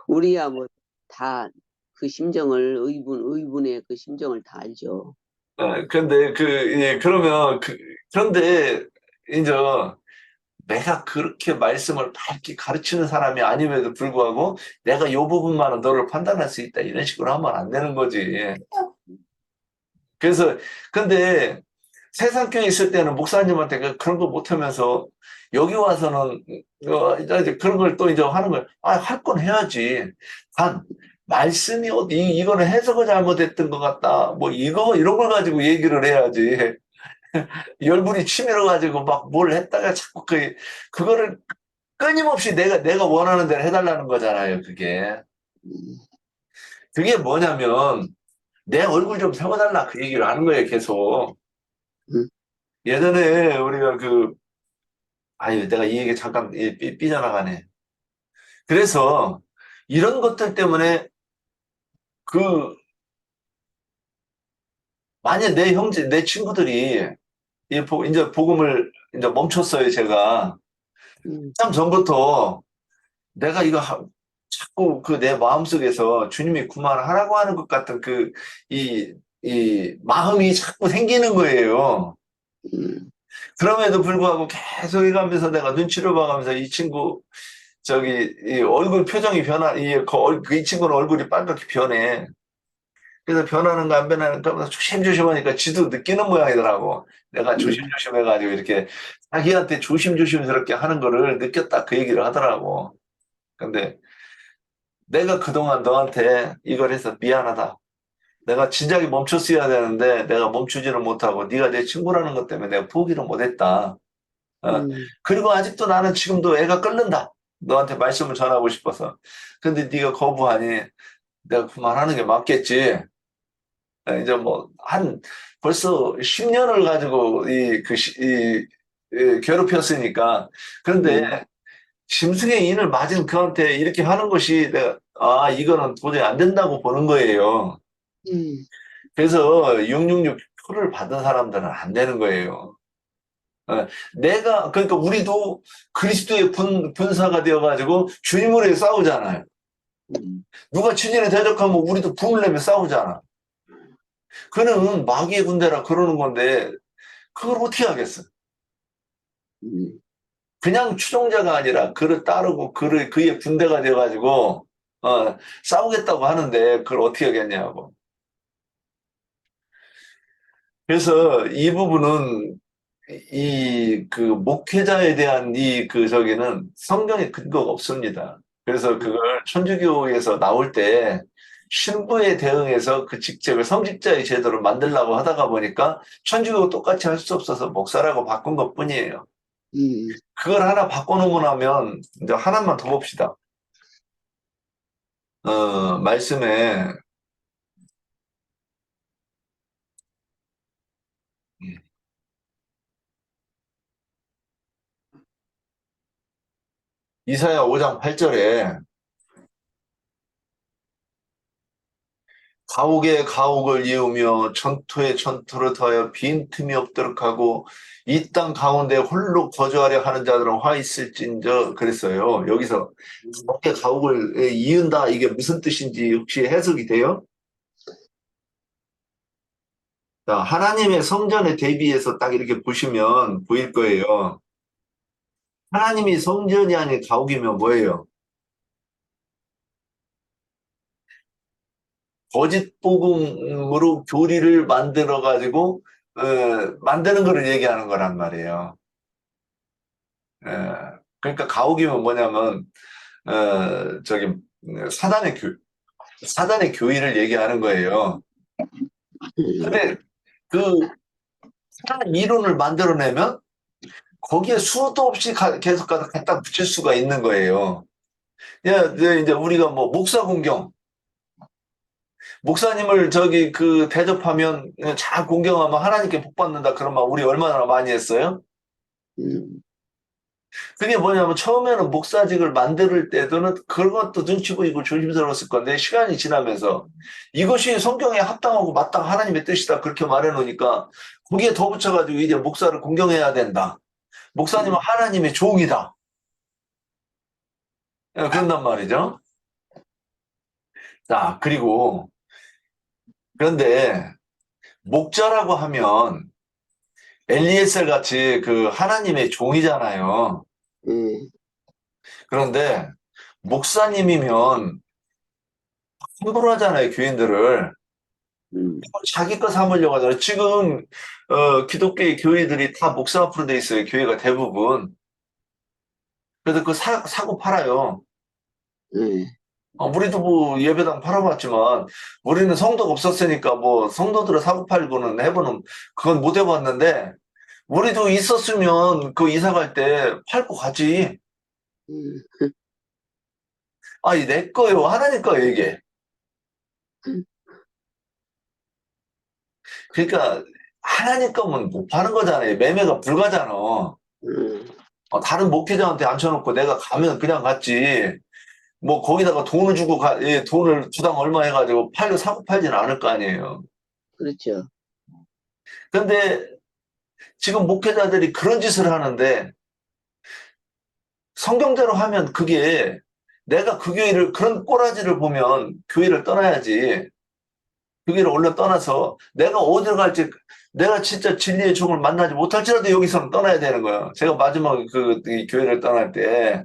우리야 뭐 다 그 심정을 의분의 그 심정을 다 알죠. 근데 예, 그러면 그런데 이제 내가 그렇게 말씀을 밝게 가르치는 사람이 아님에도 불구하고 내가 이 부분만은 너를 판단할 수 있다 이런 식으로 하면 안 되는 거지. 그래서 근데 세상교회 있을 때는 목사님한테 그런 거 못하면서 여기 와서는 이제 그런 걸 또 이제 하는 걸 할 건 해야지. 단 말씀이 이거는 해석을 잘못했던 것 같다. 뭐 이런 걸 가지고 얘기를 해야지. 열불이 치밀어 가지고 막 뭘 했다가 자꾸 그거를 끊임없이 내가 원하는 대로 해달라는 거잖아요. 그게 뭐냐면 내 얼굴 좀 세워달라 그 얘기를 하는 거예요. 계속. 예전에 우리가 내가 이 얘기 잠깐 삐져나가네. 그래서 이런 것들 때문에 그 만약 내 형제, 내 친구들이 이제 복음을 이제 멈췄어요, 제가. 참 전부터 내가 자꾸 내 마음속에서 주님이 그만하라고 하는 것 같은 이 마음이 자꾸 생기는 거예요. 그럼에도 불구하고 계속 해가면서 내가 눈치를 봐가면서 이 친구 이 얼굴 표정이 이 친구는 얼굴이 빨갛게 변해. 그래서 변하는가 안 변하는가 하면서 조심조심 하니까 지도 느끼는 모양이더라고. 내가 조심조심 해가지고 이렇게 자기한테 조심조심스럽게 하는 거를 느꼈다 그 얘기를 하더라고. 근데 내가 그동안 너한테 이걸 해서 미안하다. 내가 진작에 멈췄어야 되는데 내가 멈추지는 못하고 네가 내 친구라는 것 때문에 내가 포기를 못했다. 그리고 아직도 나는 지금도 애가 끓는다. 너한테 말씀을 전하고 싶어서. 근데 네가 거부하니 내가 그만하는 게 맞겠지. 이제 벌써 10년을 가지고 괴롭혔으니까. 그런데 짐승의 인을 맞은 그한테 이렇게 하는 것이 이거는 도저히 안 된다고 보는 거예요. 그래서 666 표를 받은 사람들은 안 되는 거예요. 그러니까 우리도 그리스도의 분사가 되어가지고 주님으로 해 싸우잖아요. 누가 친일에 대적하면 우리도 분을 내며 싸우잖아. 그는 마귀의 군대라 그러는 건데 그걸 어떻게 하겠어? 그냥 추종자가 아니라 그를 따르고 그의 군대가 되어가지고 싸우겠다고 하는데 그걸 어떻게 하겠냐고. 그래서 이 부분은 목회자에 대한 저기는 성경에 근거가 없습니다. 그래서 그걸 천주교에서 나올 때 신부에 대응해서 그 직책을 성직자의 제도를 만들려고 하다가 보니까 천주교 똑같이 할 수 없어서 목사라고 바꾼 것뿐이에요. 음, 그걸 하나 바꿔놓고 나면 이제 하나만 더 봅시다. 말씀에 이사야 5장 8절에 가옥에 가옥을 이으며 전투에 전투를 더하여 빈틈이 없도록 하고 이 땅 가운데 홀로 거주하려 하는 자들은 화 있을진저 그랬어요. 여기서 가옥에 가옥을 이은다 이게 무슨 뜻인지 혹시 해석이 돼요? 자, 하나님의 성전에 대비해서 딱 이렇게 보시면 보일 거예요. 하나님이 성전이 아닌 가옥이면 뭐예요? 거짓 복음으로 교리를 만들어 가지고 만드는 거를 얘기하는 거란 말이에요. 그러니까 가옥이면 뭐냐면 저기 사단의 사단의 교리를 얘기하는 거예요. 근데 그 사단 이론을 만들어내면 거기에 수도 없이 계속 갖다 붙일 수가 있는 거예요. 이제 우리가 뭐 목사 공경 목사님을 저기 그 대접하면 잘 공경하면 하나님께 복 받는다 그런 말 우리 얼마나 많이 했어요? 음, 그게 뭐냐면 처음에는 목사직을 만들 때도는 그런 것도 눈치 보이고 조심스러웠을 건데 시간이 지나면서 이것이 성경에 합당하고 마땅 하나님의 뜻이다 그렇게 말해 놓으니까 거기에 더 붙여가지고 이제 목사를 공경해야 된다. 목사님은 하나님의 종이다. 그런단 말이죠. 자, 그런데 목자라고 하면 엘리에셀 같이 그 하나님의 종이잖아요. 음, 그런데 목사님이면 함부로 하잖아요, 교인들을. 음, 자기 거 삼으려고 하잖아요. 지금 기독교의 교회들이 다 목사 앞으로 돼 있어요. 교회가 대부분. 그래서 그 사고 팔아요. 음, 우리도 뭐 예배당 팔아봤지만 우리는 성도가 없었으니까 뭐 성도들을 사고 팔고는 해보는 그건 못 해봤는데 우리도 있었으면 그 이사 갈 때 팔고 가지. 음, 아니 내 거요. 하나님 거요 이게. 그러니까 하나님 거면 못 파는 거잖아요. 매매가 불가잖아. 음, 다른 목회자한테 앉혀놓고 내가 가면 그냥 갔지. 뭐 거기다가 돈을 주고 돈을 주당 얼마 해가지고 사고 팔지는 않을 거 아니에요. 그렇죠. 근데 지금 목회자들이 그런 짓을 하는데 성경대로 하면 그게 내가 그 교회를 그런 꼬라지를 보면 교회를 떠나야지. 그 교회를 얼른 떠나서 내가 어디로 갈지 내가 진짜 진리의 종을 만나지 못할지라도 여기서는 떠나야 되는 거야. 제가 마지막에 이 교회를 떠날 때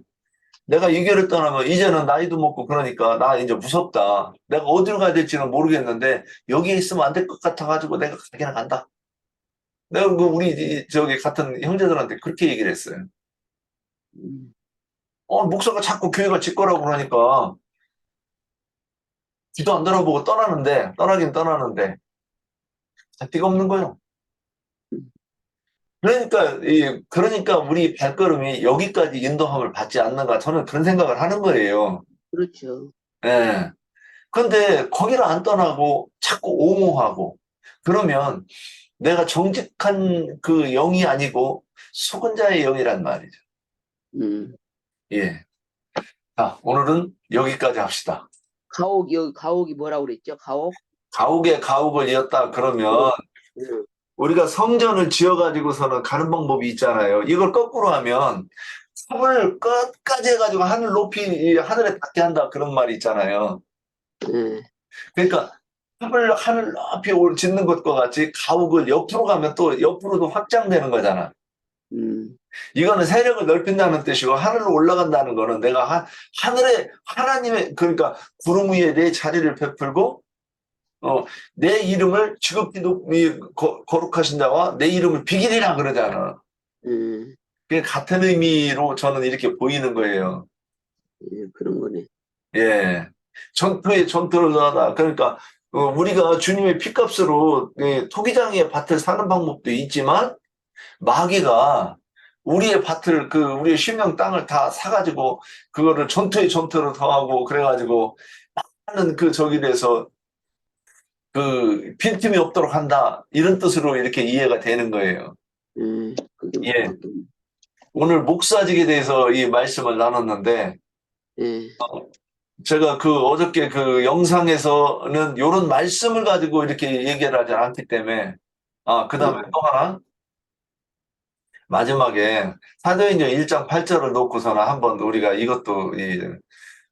내가 이 교회를 떠나면 이제는 나이도 먹고 그러니까 나 이제 무섭다. 내가 어디로 가야 될지는 모르겠는데 여기에 있으면 안 될 것 같아가지고 내가 가기는 간다. 내가 그 우리 저기 같은 형제들한테 그렇게 얘기를 했어요. 음, 목사가 자꾸 교회가 지 거라고 그러니까 뒤도 안 돌아보고 떠나긴 떠나는데 잣띠가 없는 거예요. 그러니까 우리 발걸음이 여기까지 인도함을 받지 않는가 저는 그런 생각을 하는 거예요. 그렇죠. 예. 근데 거기를 안 떠나고 자꾸 옹호하고 그러면 내가 정직한 그 영이 아니고 속은 자의 영이란 말이죠. 음, 예. 자, 오늘은 여기까지 합시다. 가옥이 뭐라고 그랬죠? 가옥? 가옥에 가옥을 이었다 그러면 음, 우리가 성전을 지어가지고서는 가는 방법이 있잖아요. 이걸 거꾸로 하면 탑을 끝까지 해가지고 하늘 높이 하늘에 닿게 한다 그런 말이 있잖아요. 음, 그러니까 탑을 하늘 높이 짓는 것과 같이 가옥을 옆으로 가면 또 옆으로도 확장되는 거잖아. 음, 이거는 세력을 넓힌다는 뜻이고 하늘로 올라간다는 거는 내가 하늘에 하나님의 그러니까 구름 위에 내 자리를 베풀고 내 이름을 지극히 거룩하신 자와 내 이름을 비기리라 그러잖아. 음, 그게 같은 의미로 저는 이렇게 보이는 거예요. 예, 그런 거네. 예. 전투에 전투를 더하다. 그러니까, 우리가 주님의 피값으로 토기장의 밭을 사는 방법도 있지만, 마귀가 우리의 밭을, 우리의 신명 땅을 다 사가지고, 그거를 전투에 전투를 더하고, 그래가지고, 하는 저기 대해서 빈틈이 없도록 한다. 이런 뜻으로 이렇게 이해가 되는 거예요. 예, 그게 예. 맞겠네. 오늘 목사직에 대해서 이 말씀을 나눴는데, 예, 제가 어저께 영상에서는 이런 말씀을 가지고 이렇게 얘기를 하지 않기 때문에, 그 다음에 예, 또 하나, 마지막에 사도행전 1장 8절을 놓고서는 한번 우리가 이것도,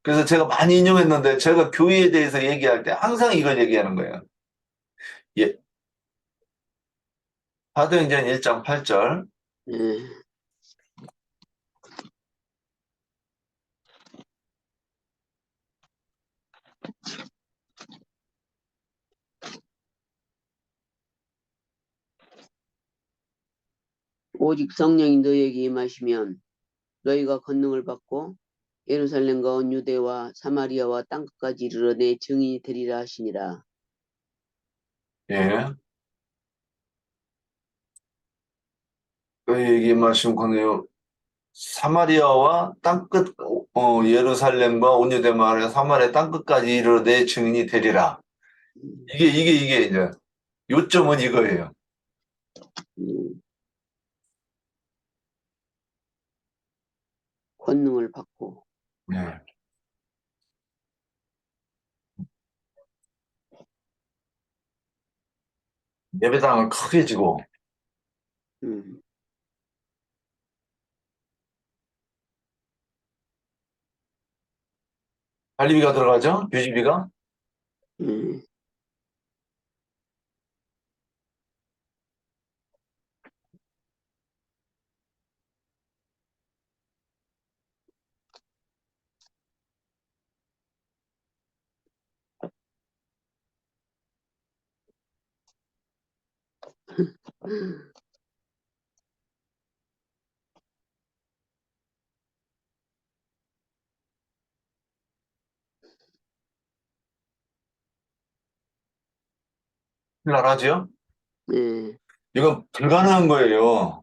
그래서 제가 많이 인용했는데, 제가 교회에 대해서 얘기할 때 항상 이걸 얘기하는 거예요. 예, 사도행전 1장 8절. 예. 오직 성령이 너희에게 임하시면 너희가 권능을 받고 예루살렘과 온 유대와 사마리아와 땅끝까지 이르러 내 증인이 되리라 하시니라. 예. 여기 말씀 거네요. 사마리아와 땅끝, 예루살렘과 온 유대마을에 사마리아 땅끝까지 이르러 내 증인이 되리라. 음, 이게 이제 요점은 이거예요. 음, 권능을 받고. 네. 예배당을 크게 지고, 음, 관리비가 들어가죠? 유지비가? 음, 나라지요? 예, 이건 불가능한 거예요.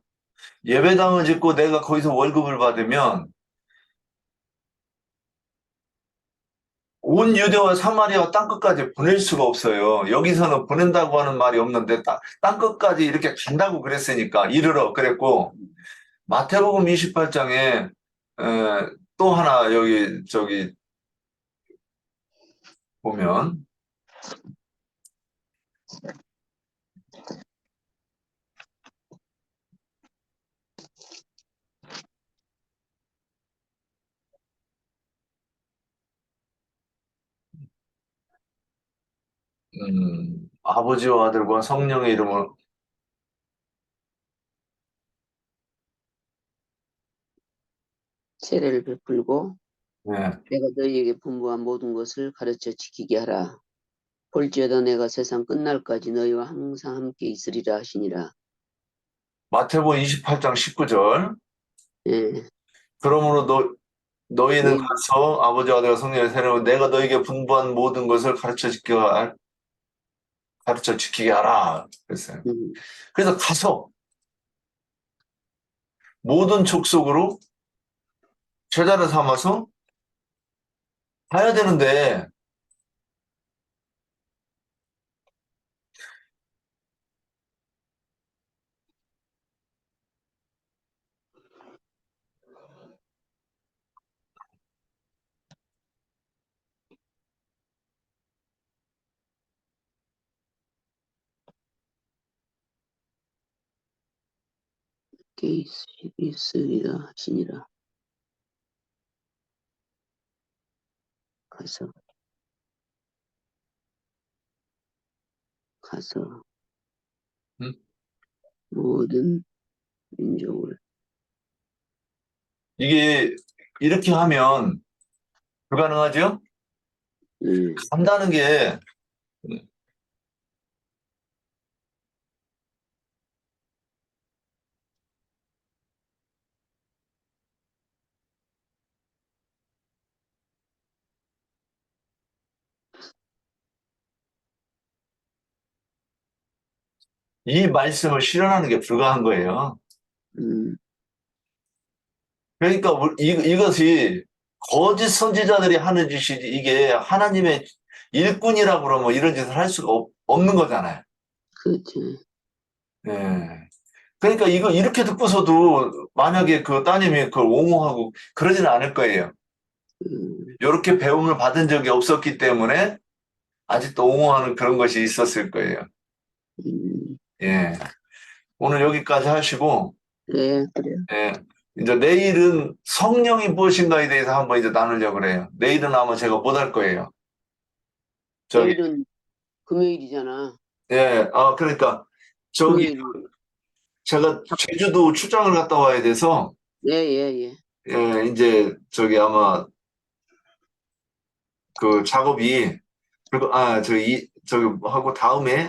예배당을 짓고 내가 거기서 월급을 받으면 온 유대와 사마리아 땅끝까지 보낼 수가 없어요. 여기서는 보낸다고 하는 말이 없는데 땅끝까지 이렇게 간다고 그랬으니까 이르러 그랬고 마태복음 28장에 또 하나 여기 저기 보면 아버지와 아들과 성령의 이름으로 세례를 베풀고 네, 내가 너희에게 분부한 모든 것을 가르쳐 지키게 하라. 볼지어다 내가 세상 끝날까지 너희와 항상 함께 있으리라 하시니라. 마태복음 28장 19절 예, 그러므로 너희는 너희, 가서 아버지와 아들과 성령의 세례로 내가 너희에게 분부한 모든 것을 가르쳐 지키게 하라 그랬어요. 음, 그래서 가서 모든 족속으로 제자를 삼아서 가야 되는데 함께 있으리라 하시니라. 가서, 가서 음, 모든 민족을, 이게 이렇게 하면 불가능하죠? 예, 간다는 게 이 말씀을 실현하는 게 불가한 거예요. 음, 그러니까 이것이 거짓 선지자들이 하는 짓이지 이게 하나님의 일꾼이라고 그러면 이런 짓을 할 수가 없는 거잖아요. 그렇죠. 예. 그러니까 이거 이렇게 듣고서도 만약에 그 따님이 그걸 옹호하고 그러지는 않을 거예요. 음, 이렇게 배움을 받은 적이 없었기 때문에 아직도 옹호하는 그런 것이 있었을 거예요. 음. 예. 오늘 여기까지 하시고, 네, 그래요. 예. 이제 내일은 성령이 무엇인가에 대해서 한번 이제 나누려고 그래요. 내일은 아마 제가 못 할 거예요. 저기, 내일은 금요일이잖아. 예. 그러니까, 저기, 금요일. 제가 제주도 출장을 갔다 와야 돼서, 예, 예, 예. 예, 이제 저기 아마 그 작업이, 그리고, 저기 하고 다음에